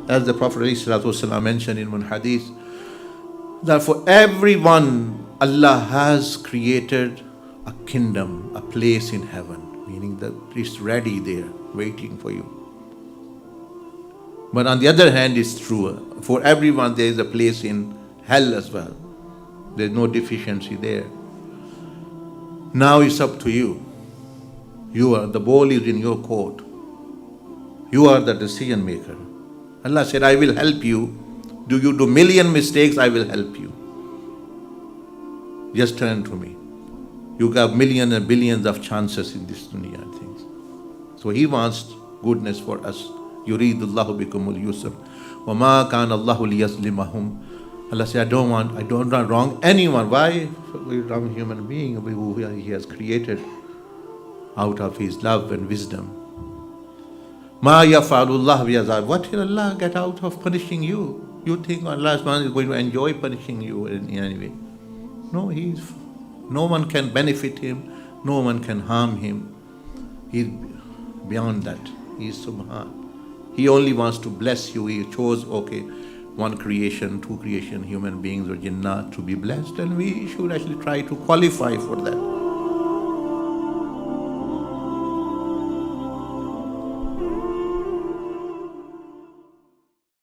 as the Prophet ﷺ mentioned in one hadith, that for everyone Allah has created a kingdom, a place in heaven, meaning that it's ready there, waiting for you. But on the other hand, it's true, for everyone there is a place in hell as well. There's no deficiency there. Now it's up to you. The ball is in your court. You are the decision maker. Allah said, I will help you. Do you do million mistakes? I will help you. Just turn to me. You got millions and billions of chances in this dunya and things. So He wants goodness for us. يُرِيدُ اللَّهُ بِكُمُ الْيُسْرَ وَمَا كَانَ اللَّهُ لِيَظْلِمَهُم. Allah said, I don't want wrong anyone. Why? We wrong human being who He has created out of His love and wisdom. مَا يَفْعَلُ اللَّهُ بِعَذَابِكُمْ. What will Allah get out of punishing you? You think Allah is going to enjoy punishing you in any way? No, no one can benefit Him, no one can harm Him. He's beyond that. He's Subhan. He only wants to bless you. He chose, one creation, two creation, human beings or Jannah to be blessed, and we should actually try to qualify for that.